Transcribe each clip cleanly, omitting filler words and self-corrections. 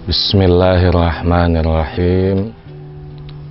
Bismillahirrahmanirrahim.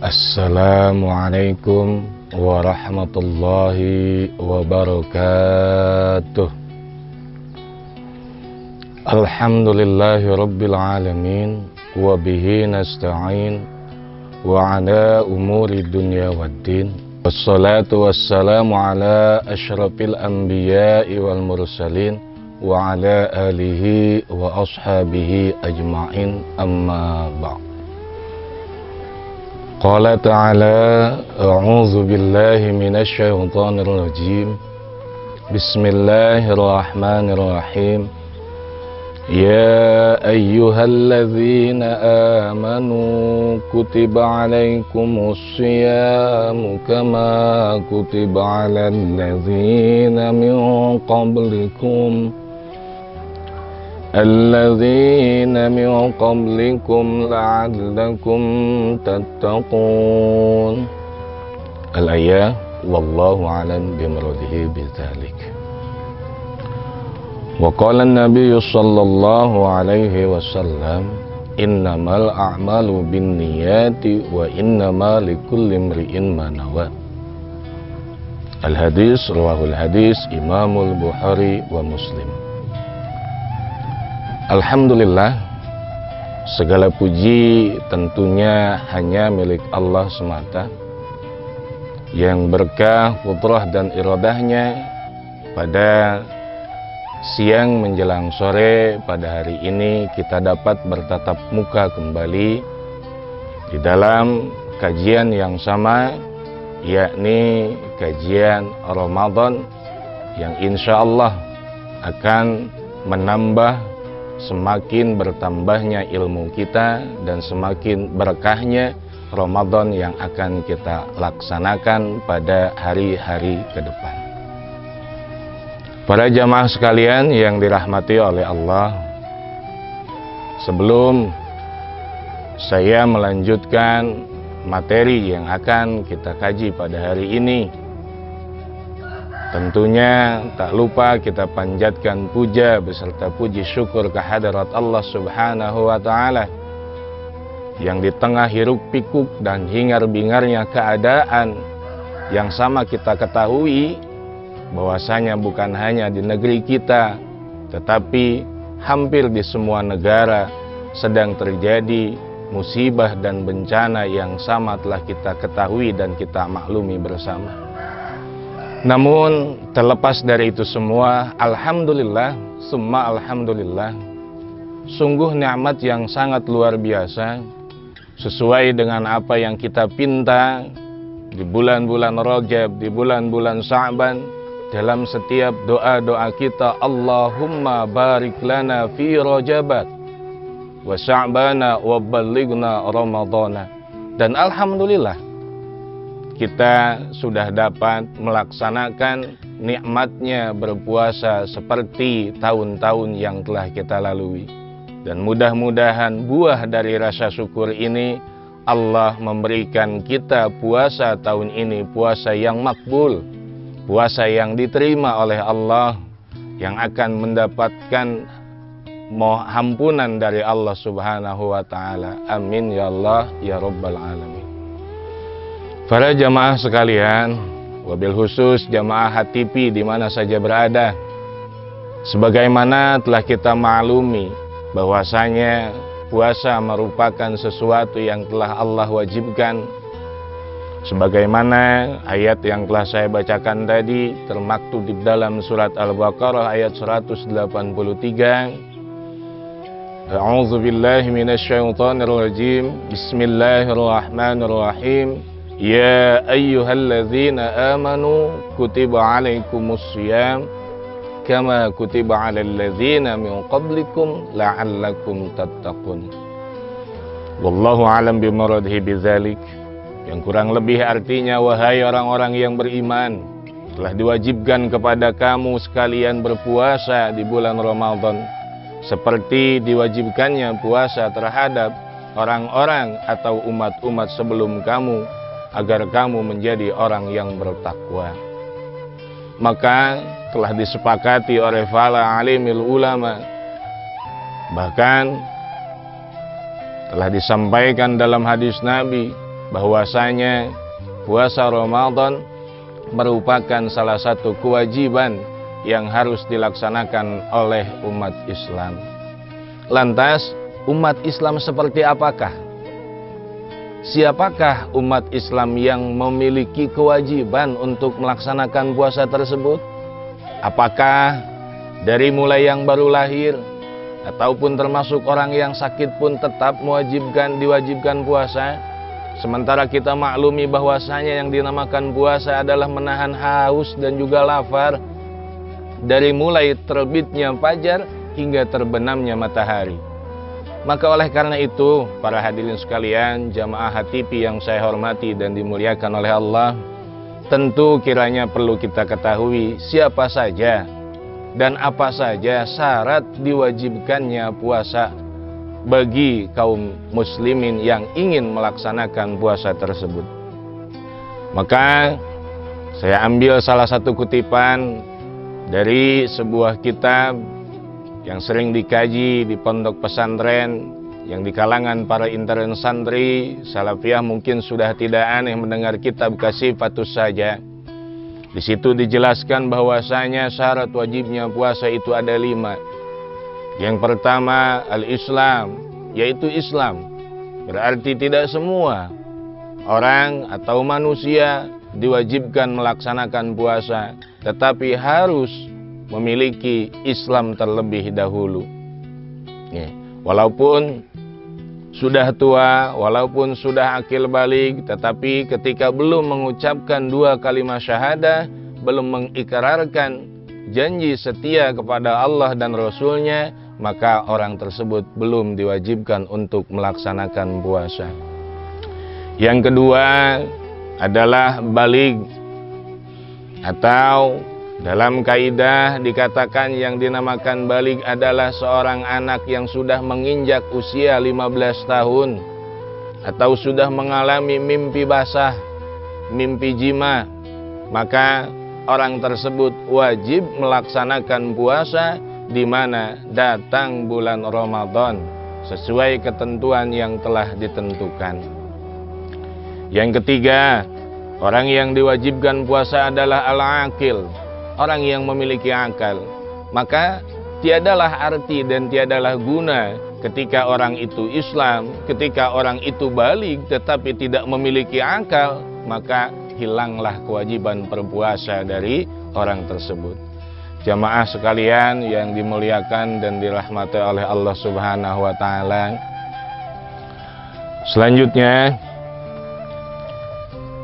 Assalamualaikum warahmatullahi wabarakatuh. Alhamdulillahi rabbil alamin, wa bihi nasta'in, wa ala umuri dunya waddin. Wassalatu wassalamu ala asyrafil anbiya'i wal mursalin, wa ala alihi wa ashabihi ajma'in, amma ba'd. Qala ta'ala, a'udzu billahi minasy syaithanir rajim. Bismillahirrahmanirrahim. Ya ayyuhalladzina amanu kutiba 'alaikumus syiyamu kama kutiba 'alal ladzina min qablikum la'allakum tattaqun. Al-ayah, wallahu a'lam bimuradihi bidzalik. Wa qala an-nabiy sallallahu alaihi wasallam, innamal a'malu binniyati wa innama likulli imri'in ma nawa. Al-hadis rawahul hadis Imamul Bukhari wa Muslim. Alhamdulillah, segala puji tentunya hanya milik Allah semata, yang berkah kudrah dan iradahnya pada siang menjelang sore pada hari ini kita dapat bertatap muka kembali di dalam kajian yang sama, yakni kajian Ramadan yang insya Allah akan menambah semakin bertambahnya ilmu kita dan semakin berkahnya Ramadan yang akan kita laksanakan pada hari-hari ke depan. Para jamaah sekalian yang dirahmati oleh Allah, sebelum saya melanjutkan materi yang akan kita kaji pada hari ini, tentunya tak lupa kita panjatkan puja beserta puji syukur kehadirat Allah Subhanahu wa Ta'ala, yang di tengah hiruk pikuk dan hingar-bingarnya keadaan yang sama kita ketahui bahwasanya bukan hanya di negeri kita, tetapi hampir di semua negara sedang terjadi musibah dan bencana yang sama telah kita ketahui dan kita maklumi bersama. Namun terlepas dari itu semua, alhamdulillah, summa alhamdulillah, sungguh nikmat yang sangat luar biasa, sesuai dengan apa yang kita pinta di bulan-bulan Rajab, di bulan-bulan Sya'ban. Dalam setiap doa-doa kita, Allahumma barik lana fi Rajabat wa Sya'bana wa ballighna Ramadana. Dan alhamdulillah, kita sudah dapat melaksanakan nikmatnya berpuasa seperti tahun-tahun yang telah kita lalui. Dan mudah-mudahan buah dari rasa syukur ini, Allah memberikan kita puasa tahun ini puasa yang makbul, puasa yang diterima oleh Allah, yang akan mendapatkan ampunan dari Allah Subhanahu wa Ta'ala. Amin ya Allah ya Rabbal Alamin. Para jamaah sekalian, wabil khusus jamaah HTP di mana saja berada, sebagaimana telah kita maklumi bahwasanya puasa merupakan sesuatu yang telah Allah wajibkan, sebagaimana ayat yang telah saya bacakan tadi termaktub di dalam surat Al-Baqarah ayat 183. A'udzu billahi minasy syaithanir rajim. Bismillahirrahmanirrahim. Ya ayyuhalladzina amanu kutiba 'alaikumus syiyam kama kutiba 'alal ladzina min qablikum la'allakum tattaqun. Wallahu a'lam bimuradihi bidzalik. Yang kurang lebih artinya, wahai orang-orang yang beriman, telah diwajibkan kepada kamu sekalian berpuasa di bulan Ramadan, seperti diwajibkannya puasa terhadap orang-orang atau umat-umat sebelum kamu, agar kamu menjadi orang yang bertakwa. Maka telah disepakati oleh para alimil ulama, bahkan telah disampaikan dalam hadis Nabi bahwasanya puasa Ramadan merupakan salah satu kewajiban yang harus dilaksanakan oleh umat Islam. Lantas, umat Islam seperti apakah? Siapakah umat Islam yang memiliki kewajiban untuk melaksanakan puasa tersebut? Apakah dari mulai yang baru lahir ataupun termasuk orang yang sakit pun tetap diwajibkan puasa? Sementara kita maklumi bahwasanya yang dinamakan puasa adalah menahan haus dan juga lapar dari mulai terbitnya fajar hingga terbenamnya matahari. Maka oleh karena itu, para hadirin sekalian, jamaah HTP yang saya hormati dan dimuliakan oleh Allah, tentu kiranya perlu kita ketahui siapa saja dan apa saja syarat diwajibkannya puasa bagi kaum muslimin yang ingin melaksanakan puasa tersebut. Maka saya ambil salah satu kutipan dari sebuah kitab yang sering dikaji di pondok pesantren, yang di kalangan para intern santri salafiyah mungkin sudah tidak aneh mendengar kitab Kasifatus Saja. Di situ dijelaskan bahwasanya syarat wajibnya puasa itu ada 5. Yang pertama, al-Islam, yaitu Islam. Berarti tidak semua orang atau manusia diwajibkan melaksanakan puasa, tetapi harus memiliki Islam terlebih dahulu. Walaupun sudah tua, walaupun sudah akil balik, tetapi ketika belum mengucapkan 2 kalimat syahadah, belum mengikrarkan janji setia kepada Allah dan Rasulnya, maka orang tersebut belum diwajibkan untuk melaksanakan puasa. Yang kedua adalah baligh, atau dalam kaidah dikatakan yang dinamakan baligh adalah seorang anak yang sudah menginjak usia 15 tahun atau sudah mengalami mimpi basah, mimpi jima, maka orang tersebut wajib melaksanakan puasa di mana datang bulan Ramadan sesuai ketentuan yang telah ditentukan. Yang ketiga, orang yang diwajibkan puasa adalah al-aqil, orang yang memiliki akal. Maka tiadalah arti dan tiadalah guna ketika orang itu Islam, ketika orang itu baligh tetapi tidak memiliki akal, maka hilanglah kewajiban berpuasa dari orang tersebut. Jamaah sekalian yang dimuliakan dan dirahmati oleh Allah Subhanahu wa taala. Selanjutnya,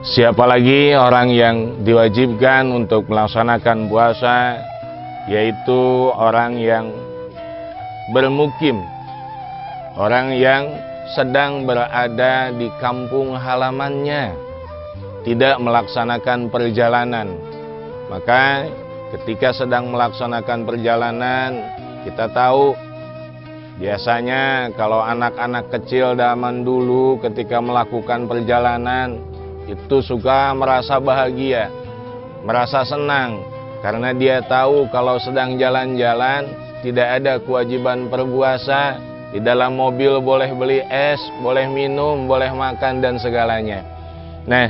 siapa lagi orang yang diwajibkan untuk melaksanakan puasa? Yaitu orang yang bermukim, orang yang sedang berada di kampung halamannya, tidak melaksanakan perjalanan. Maka ketika sedang melaksanakan perjalanan, kita tahu biasanya kalau anak-anak kecil zaman dulu ketika melakukan perjalanan itu suka merasa bahagia, merasa senang, karena dia tahu kalau sedang jalan-jalan tidak ada kewajiban berpuasa. Di dalam mobil boleh beli es, boleh minum, boleh makan dan segalanya. Nah,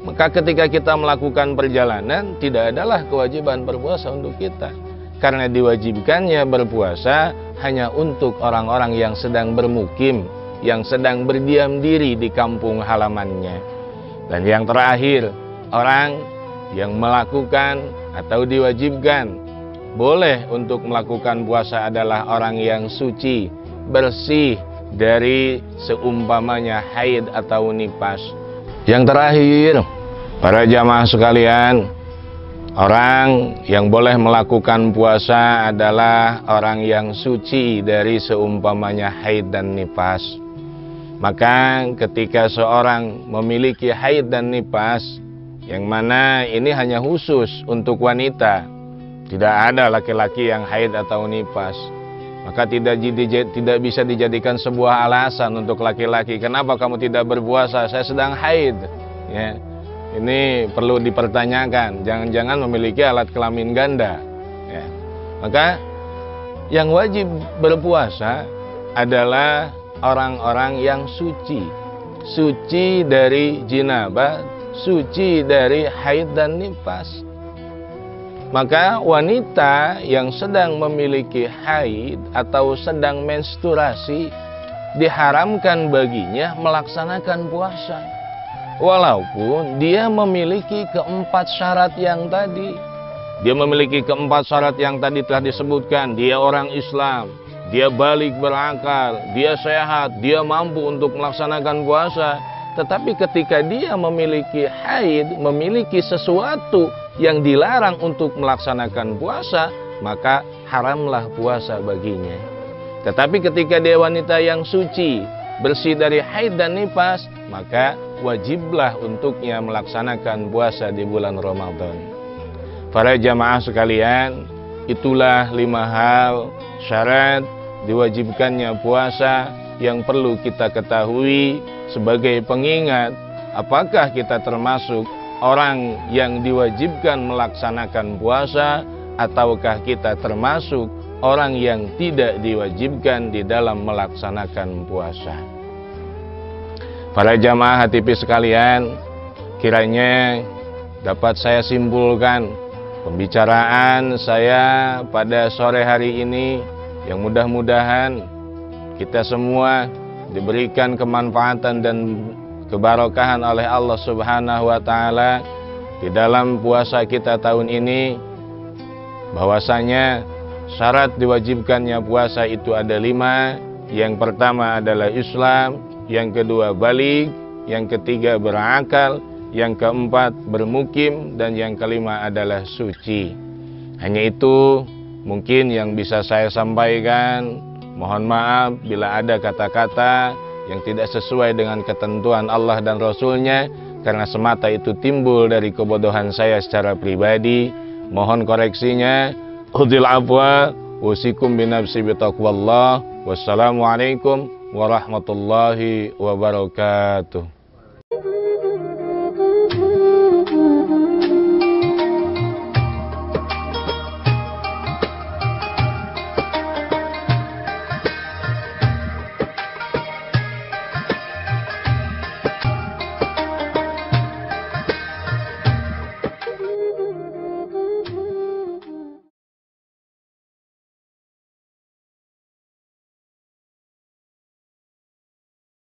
maka ketika kita melakukan perjalanan, tidak adalah kewajiban berpuasa untuk kita. Karena diwajibkannya berpuasa hanya untuk orang-orang yang sedang bermukim, yang sedang berdiam diri di kampung halamannya. Dan yang terakhir, orang yang melakukan atau diwajibkan boleh untuk melakukan puasa adalah orang yang suci, bersih dari seumpamanya haid atau nifas. Yang terakhir, para jamaah sekalian, orang yang boleh melakukan puasa adalah orang yang suci dari seumpamanya haid dan nifas. Maka ketika seorang memiliki haid dan nifas, yang mana ini hanya khusus untuk wanita. Tidak ada laki-laki yang haid atau nifas. Maka tidak bisa dijadikan sebuah alasan untuk laki-laki. Kenapa kamu tidak berpuasa? Saya sedang haid. Ya. Ini perlu dipertanyakan. Jangan-jangan memiliki alat kelamin ganda. Ya. Maka yang wajib berpuasa adalah orang-orang yang suci. Suci dari jinabah, suci dari haid dan nifas. Maka wanita yang sedang memiliki haid atau sedang menstruasi diharamkan baginya melaksanakan puasa. Walaupun dia memiliki keempat syarat yang tadi. Dia memiliki keempat syarat yang tadi telah disebutkan. Dia orang Islam, dia balik berakal, dia sehat, dia mampu untuk melaksanakan puasa. Tetapi ketika dia memiliki haid, memiliki sesuatu yang dilarang untuk melaksanakan puasa, maka haramlah puasa baginya. Tetapi ketika dia wanita yang suci, bersih dari haid dan nifas, maka wajiblah untuknya melaksanakan puasa di bulan Ramadan. Para jamaah sekalian, itulah 5 hal syarat diwajibkannya puasa yang perlu kita ketahui sebagai pengingat apakah kita termasuk orang yang diwajibkan melaksanakan puasa ataukah kita termasuk orang yang tidak diwajibkan di dalam melaksanakan puasa. Para jamaah HTP sekalian, kiranya dapat saya simpulkan pembicaraan saya pada sore hari ini yang mudah-mudahan kita semua diberikan kemanfaatan dan keberkahan oleh Allah Subhanahu wa taala di dalam puasa kita tahun ini. Bahwasanya syarat diwajibkannya puasa itu ada 5. Yang pertama adalah Islam, yang kedua baligh, yang ketiga berakal, yang keempat bermukim, dan yang kelima adalah suci. Hanya itu mungkin yang bisa saya sampaikan. Mohon maaf bila ada kata-kata yang tidak sesuai dengan ketentuan Allah dan Rasulnya, karena semata itu timbul dari kebodohan saya secara pribadi. Mohon koreksinya. Udhil afwa, usikum binafsi bitaqwallah. Wassalamualaikum warahmatullahi wabarakatuh.